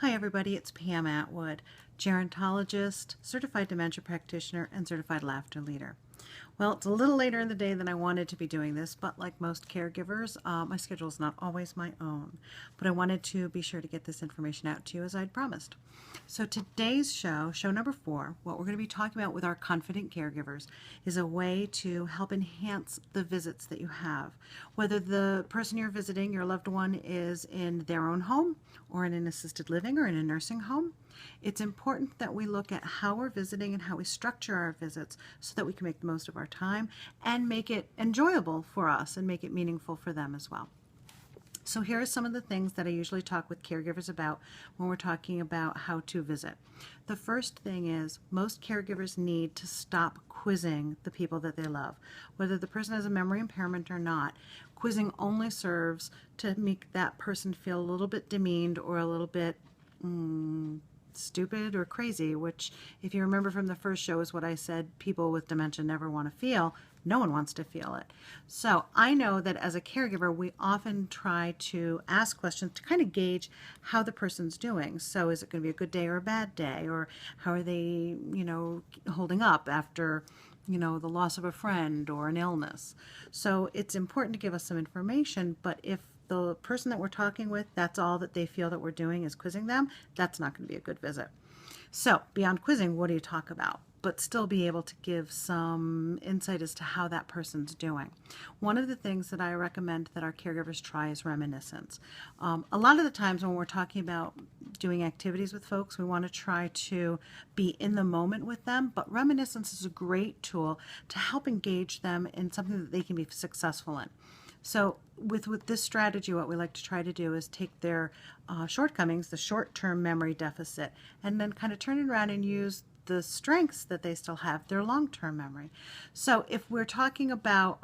Hi everybody, it's Pam Atwood, gerontologist, certified dementia practitioner, and certified laughter leader. Well, it's a little later in the day than I wanted to be doing this, but like most caregivers, my schedule is not always my own. But I wanted to be sure to get this information out to you as I'd promised. So today's show number 4, what we're going to be talking about with our confident caregivers is a way to help enhance the visits that you have. Whether the person you're visiting, your loved one, is in their own home or in an assisted living or in a nursing home, it's important that we look at how we're visiting and how we structure our visits so that we can make the most of our time and make it enjoyable for us and make it meaningful for them as well. So here are some of the things that I usually talk with caregivers about when we're talking about how to visit. The first thing is most caregivers need to stop quizzing the people that they love. Whether the person has a memory impairment or not, quizzing only serves to make that person feel a little bit demeaned or a little bit stupid or crazy, which, if you remember from the first show, is what I said people with dementia never want to feel. No one wants to feel it. So I know that as a caregiver, we often try to ask questions to kind of gauge how the person's doing. So is it going to be a good day or a bad day? Or how are they, holding up after, the loss of a friend or an illness? So it's important to give us some information, but if the person that we're talking with, that's all that they feel that we're doing is quizzing them, that's not going to be a good visit. So beyond quizzing, what do you talk about? But still be able to give some insight as to how that person's doing. One of the things that I recommend that our caregivers try is reminiscence. A lot of the times when we're talking about doing activities with folks, we want to try to be in the moment with them, but reminiscence is a great tool to help engage them in something that they can be successful in. So with this strategy, what we like to try to do is take their shortcomings, the short-term memory deficit, and then kind of turn it around and use the strengths that they still have, their long-term memory. So if we're talking about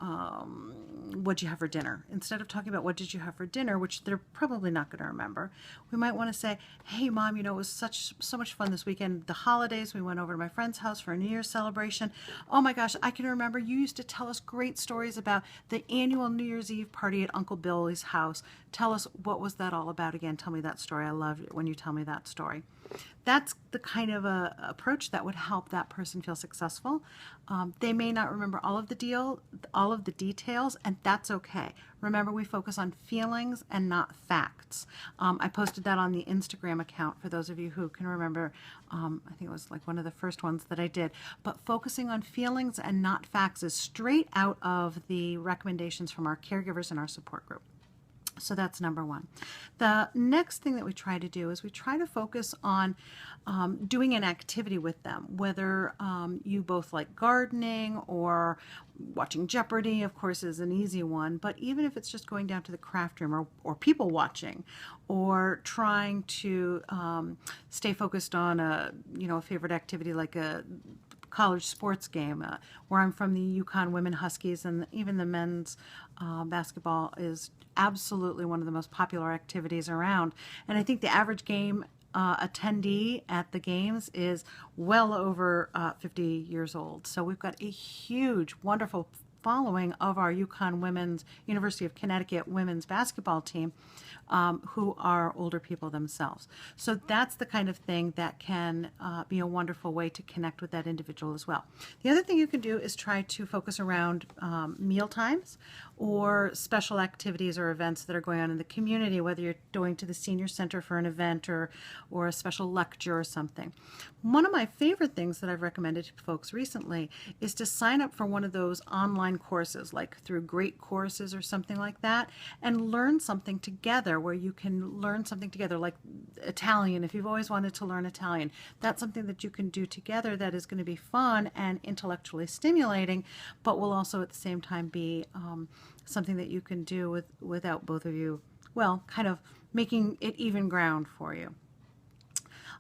what you have for dinner, instead of talking about what did you have for dinner, which they're probably not going to remember, we might want to say, hey mom, it was so much fun this weekend. The holidays, we went over to my friend's house for a New Year's celebration. Oh my gosh, I can remember you used to tell us great stories about the annual New Year's Eve party at Uncle Billy's house. Tell us, what was that all about again? Tell me that story. I love it when you tell me that story. That's the kind of a approach that would help that person feel successful. They may not remember all of the details, and that's okay. Remember, we focus on feelings and not facts. I posted that on the Instagram account for those of you who can remember. I think it was like one of the first ones that I did. But focusing on feelings and not facts is straight out of the recommendations from our caregivers and our support group. So that's number one. The next thing that we try to do is we try to focus on doing an activity with them, whether you both like gardening or watching Jeopardy, of course, is an easy one, but even if it's just going down to the craft room or people watching or trying to stay focused on a favorite activity like a college sports game. Where I'm from, the Yukon Women Huskies, and even the men's basketball is absolutely one of the most popular activities around. And I think the average game attendee at the games is well over 50 years old. So we've got a huge, wonderful following of our Yukon Women's University of Connecticut women's basketball team who are older people themselves. So that's the kind of thing that can be a wonderful way to connect with that individual as well. The other thing you can do is try to focus around meal times or special activities or events that are going on in the community, whether you're going to the senior center for an event or a special lecture or something. One of my favorite things that I've recommended to folks recently is to sign up for one of those online courses, like through Great Courses or something like that, and learn something together, where you can learn something together, like Italian. If you've always wanted to learn Italian, that's something that you can do together that is going to be fun and intellectually stimulating, but will also at the same time be something that you can do without both of you, well, kind of making it even ground for you.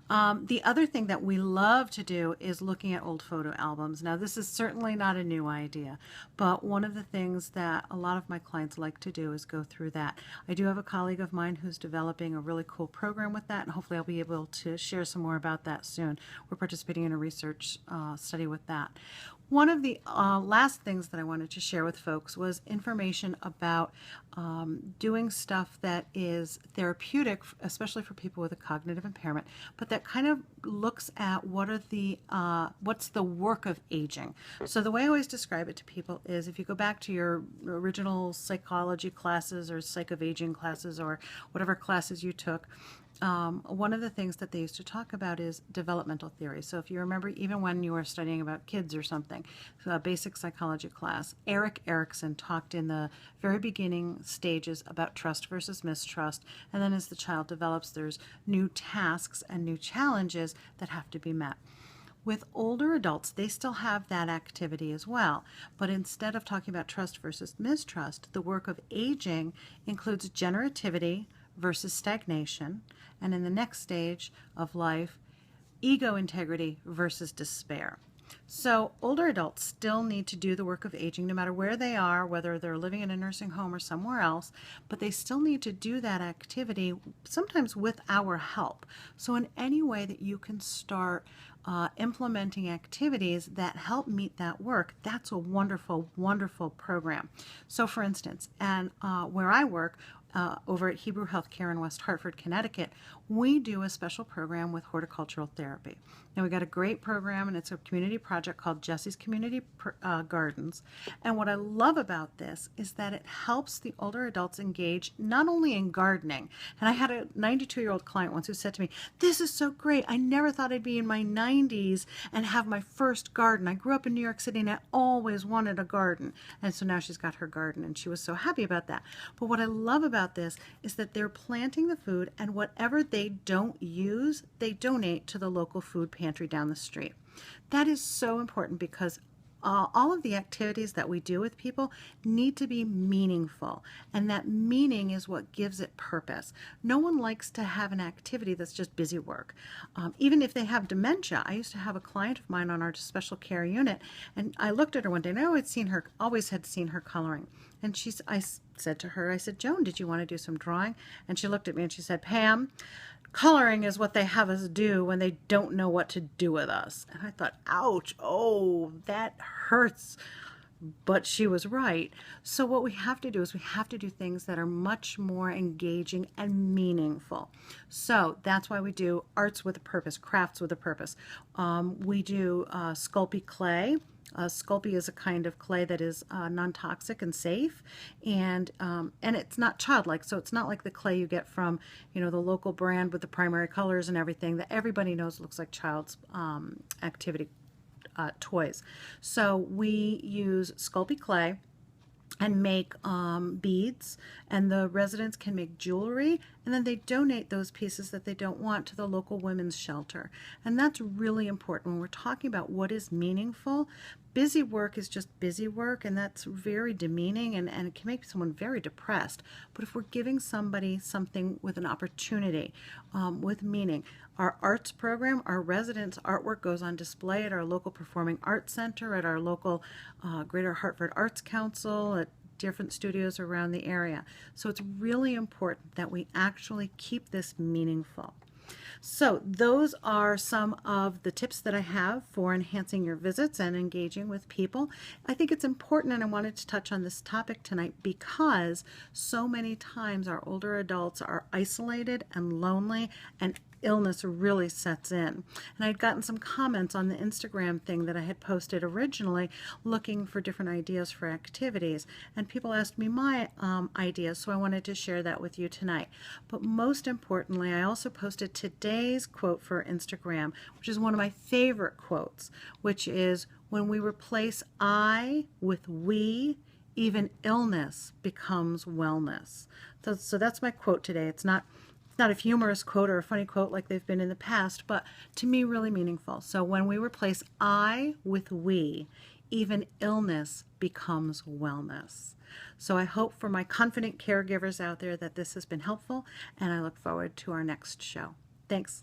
The other thing that we love to do is looking at old photo albums. Now, this is certainly not a new idea, but one of the things that a lot of my clients like to do is go through that. I do have a colleague of mine who's developing a really cool program with that, and hopefully I'll be able to share some more about that soon. We're participating in a research study with that. One of the last things that I wanted to share with folks was information about doing stuff that is therapeutic, especially for people with a cognitive impairment, but that kind of looks at what's the work of aging. So the way I always describe it to people is, if you go back to your original psychology classes or psych of aging classes or whatever classes you took, one of the things that they used to talk about is developmental theory. So if you remember, even when you were studying about kids or something, so a basic psychology class, Erik Erikson talked in the very beginning stages about trust versus mistrust. And then as the child develops, there's new tasks and new challenges that have to be met. With older adults, they still have that activity as well. But instead of talking about trust versus mistrust, the work of aging includes generativity versus stagnation, and in the next stage of life, ego integrity versus despair. So older adults still need to do the work of aging no matter where they are, whether they're living in a nursing home or somewhere else, but they still need to do that activity, sometimes with our help. So in any way that you can start implementing activities that help meet that work, that's a wonderful, wonderful program. So for instance, and where I work, over at Hebrew Healthcare in West Hartford, Connecticut, we do a special program with horticultural therapy. Now, we got a great program, and it's a community project called Jesse's Community Gardens. And what I love about this is that it helps the older adults engage not only in gardening. And I had a 92-year-old client once who said to me, "This is so great. I never thought I'd be in my 90s and have my first garden. I grew up in New York City and I always wanted a garden." And so now she's got her garden, and she was so happy about that. But what I love about this is that they're planting the food, and whatever they don't use, they donate to the local food pantry down the street. That is so important because all of the activities that we do with people need to be meaningful, and that meaning is what gives it purpose. No one likes to have an activity that's just busy work. Even if they have dementia, I used to have a client of mine on our special care unit, and I looked at her one day, and I always had seen her coloring. And I said to her, I said, "Joan, did you want to do some drawing?" And she looked at me and she said, "Pam, coloring is what they have us do when they don't know what to do with us." And I thought, ouch, oh, that hurts. But she was right. So what we have to do is we have to do things that are much more engaging and meaningful. So that's why we do arts with a purpose, crafts with a purpose. We do Sculpey clay. Sculpey is a kind of clay that is non-toxic and safe, and it's not childlike. So it's not like the clay you get from, the local brand with the primary colors and everything that everybody knows looks like child's activity toys. So we use Sculpey clay and make beads, and the residents can make jewelry, and then they donate those pieces that they don't want to the local women's shelter. And that's really important when we're talking about what is meaningful. Busy work is just busy work, and that's very demeaning, and it can make someone very depressed. But if we're giving somebody something with an opportunity, with meaning, our arts program, our residents' artwork goes on display at our local performing arts center, at our local Greater Hartford Arts Council, at different studios around the area. So it's really important that we actually keep this meaningful. So those are some of the tips that I have for enhancing your visits and engaging with people. I think it's important, and I wanted to touch on this topic tonight because so many times our older adults are isolated and lonely, and illness really sets in. And I'd gotten some comments on the Instagram thing that I had posted originally looking for different ideas for activities, and people asked me my ideas, so I wanted to share that with you tonight. But most importantly, I also posted today's quote for Instagram, which is one of my favorite quotes, which is, "When we replace I with we, even illness becomes wellness." So that's my quote today. It's not a humorous quote or a funny quote like they've been in the past, but to me really meaningful. So when we replace I with we, even illness becomes wellness. So I hope for my confident caregivers out there that this has been helpful, and I look forward to our next show. Thanks.